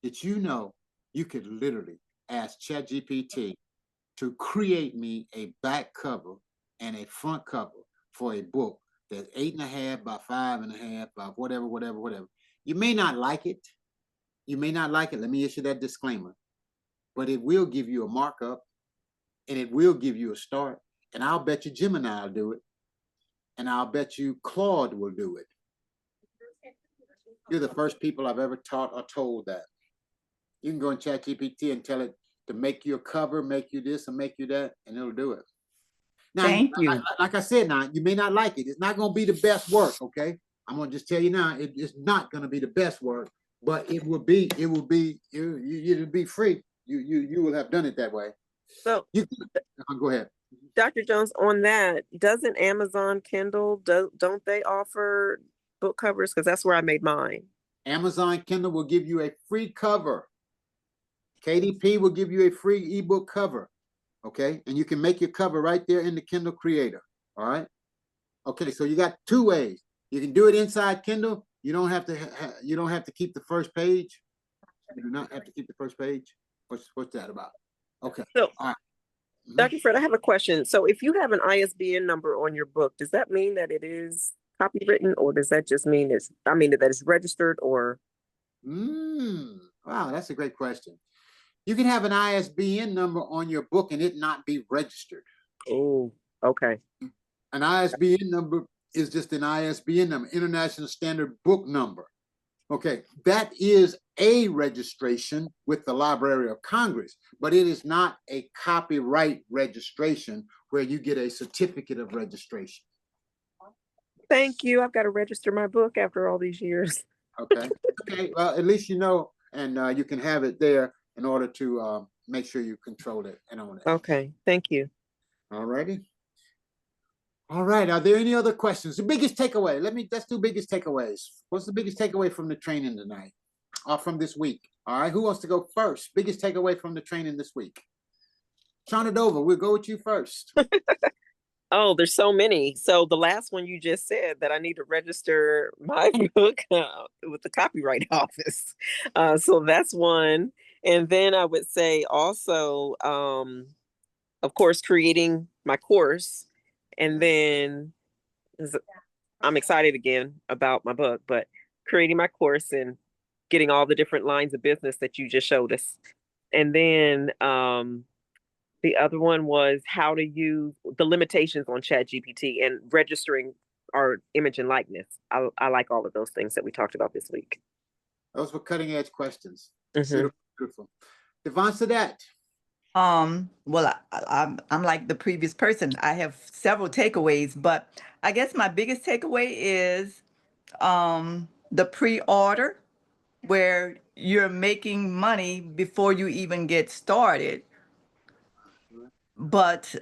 Did you know you could literally ask ChatGPT to create me a back cover and a front cover for a book that's 8.5 by 5.5 by whatever. You may not like it. You may not like it. Let me issue that disclaimer. But it will give you a markup and it will give you a start. And I'll bet you Gemini will do it. And I'll bet you Claude will do it. You're the first people I've ever taught or told that. You can go in ChatGPT and tell it to make you a cover, make you this, and make you that, and it'll do it. Now, thank you. Like I said, now you may not like it. It's not going to be the best work. Okay, I'm going to just tell you now, it's not going to be the best work, but it will be free. You will have done it that way. So go ahead. Dr. Jones, on that, doesn't Amazon Kindle, don't they offer book covers? Because that's where I made mine. Amazon Kindle will give you a free cover. KDP will give you a free ebook cover. Okay, and you can make your cover right there in the Kindle Creator. All right. Okay, so you got 2 ways. You can do it inside Kindle. You don't have to keep the first page. You do not have to keep the first page. What's that about? Okay. So, all right. Dr. Fred, I have a question. So if you have an ISBN number on your book, does that mean that it is copywritten, or does that just mean that it's registered, or? Wow, that's a great question. You can have an ISBN number on your book and it not be registered. Oh, okay. An ISBN number is just an ISBN number, International Standard Book Number. Okay, that is a registration with the Library of Congress, but it is not a copyright registration where you get a certificate of registration. Thank you. I've got to register my book after all these years. Okay. Okay. Well, at least you know, and you can have it there in order to make sure you control it and own it. Okay. Thank you. All righty. All right. Are there any other questions? The biggest takeaway. Let's do biggest takeaways. What's the biggest takeaway from the training tonight? Or from this week? All right. Who wants to go first? Biggest takeaway from the training this week? Shauna Dover, we'll go with you first. Oh, there's so many. So the last one you just said, that I need to register my book with the Copyright Office. So that's one. And then I would say also, of course, creating my course. And then I'm excited again about my book, but creating my course and getting all the different lines of business that you just showed us. And then the other one was how to use the limitations on ChatGPT and registering our image and likeness. I like all of those things that we talked about this week. Those were cutting edge questions. Mm-hmm. Beautiful, beautiful. Devon Sadat. Well, I'm like the previous person. I have several takeaways, but I guess my biggest takeaway is the pre-order, where you're making money before you even get started. But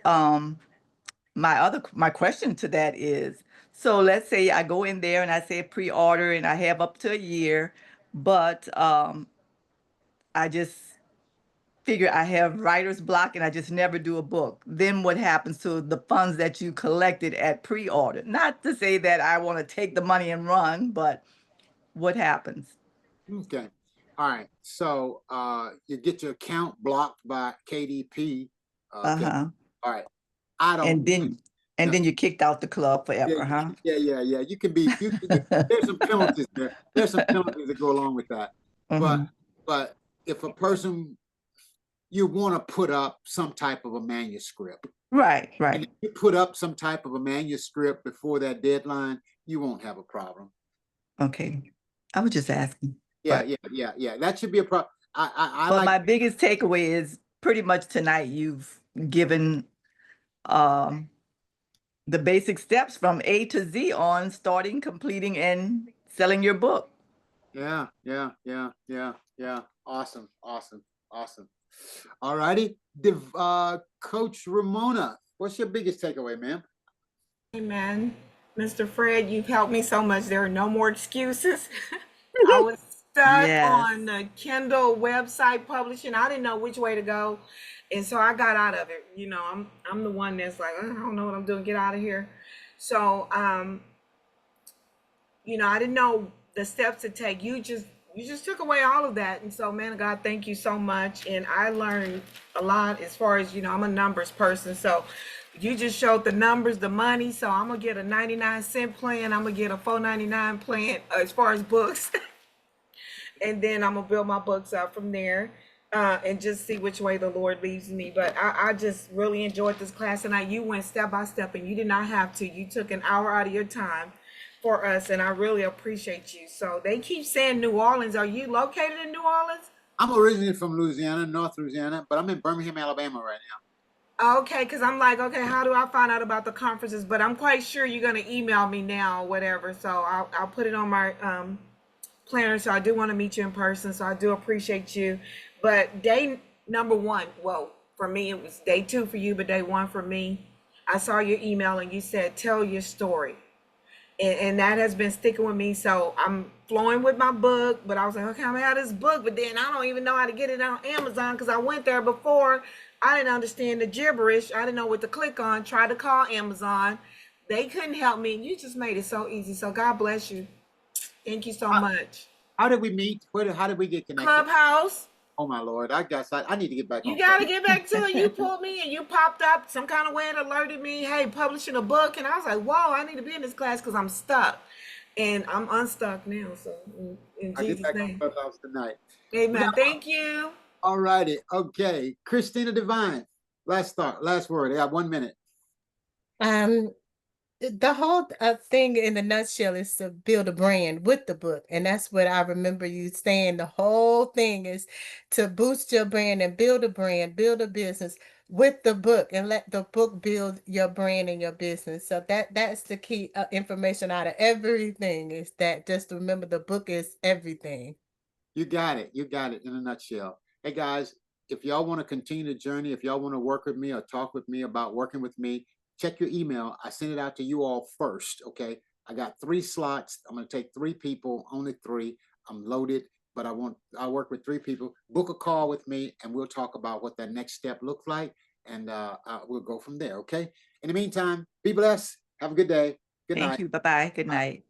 my question to that is, so let's say I go in there and I say pre-order and I have up to a year, but I just figure I have writer's block and I just never do a book. Then what happens to the funds that you collected at pre-order? Not to say that I want to take the money and run, but what happens? Okay. All right. So you get your account blocked by KDP. Okay. Uh-huh. All right. I don't. And then you're kicked out the club forever, huh? Yeah. You can be. There's some penalties there. There's some penalties that go along with that. Mhm. But if a person, you want to put up some type of a manuscript. Right. And if you put up some type of a manuscript before that deadline, you won't have a problem. Okay. I was just asking. Yeah. That should be a problem. But like my biggest takeaway is pretty much tonight you've given the basic steps from A to Z on starting, completing, and selling your book. Yeah. Awesome. All righty. Coach Ramona, what's your biggest takeaway, ma'am? Amen. Mr. Fred, you've helped me so much. There are no more excuses. I was stuck Yes. on the Kindle website publishing. I didn't know which way to go. And so I got out of it. You know, I'm the one that's like, I don't know what I'm doing. Get out of here. So you know, I didn't know the steps to take. You just took away all of that. And so, man of God, thank you so much. And I learned a lot as far as, you know, I'm a numbers person. So you just showed the numbers, the money. So I'm going to get a 99-cent plan. I'm going to get a $4.99 plan as far as books. And then I'm going to build my books up from there. And just see which way the Lord leads me. But I just really enjoyed this class tonight. You went step by step and you did not have to. You took an hour out of your time for us, and I really appreciate you. So they keep saying New Orleans. Are you located in New Orleans? I'm originally from Louisiana, North Louisiana, but I'm in Birmingham, Alabama right now. Okay, because I'm like, okay, how do I find out about the conferences? But I'm quite sure you're going to email me now or whatever. So I'll put it on my planner. So I do want to meet you in person. So I do appreciate you. But day number one, well, for me, it was day 2 for you, but day 1 for me. I saw your email and you said, tell your story. And that has been sticking with me. So I'm flowing with my book, but I was like, okay, I'm gonna have this book, but then I don't even know how to get it on Amazon because I went there before. I didn't understand the gibberish. I didn't know what to click on. Tried to call Amazon. They couldn't help me. You just made it so easy. So God bless you. Thank you so much. How did we meet? How did we get connected? Clubhouse. Oh my Lord, I guess I need to get back on. You gotta get back to it. You pulled me and you popped up some kind of way and alerted me, hey, publishing a book. And I was like, whoa, I need to be in this class because I'm stuck. And I'm unstuck now. So in Jesus' name. Clubhouse tonight. Amen. Now, thank you. All righty. Okay. Christina Divine. Last word. I got 1 minute. The whole thing in a nutshell is to build a brand with the book. And that's what I remember you saying. The whole thing is to boost your brand and build a business with the book and let the book build your brand and your business. So that's the key information out of everything, is that just remember the book is everything. You got it in a nutshell. Hey guys, if y'all want to continue the journey, if y'all want to work with me or talk with me about working with me, check your email. I send it out to you all first, okay? I got 3 slots. I'm going to take 3 people, only 3. I'm loaded, but I work with 3 people. Book a call with me and we'll talk about what that next step looks like, and we'll go from there, okay? In the meantime, be blessed. Have a good day. Good night. Thank you. Bye-bye. Good night.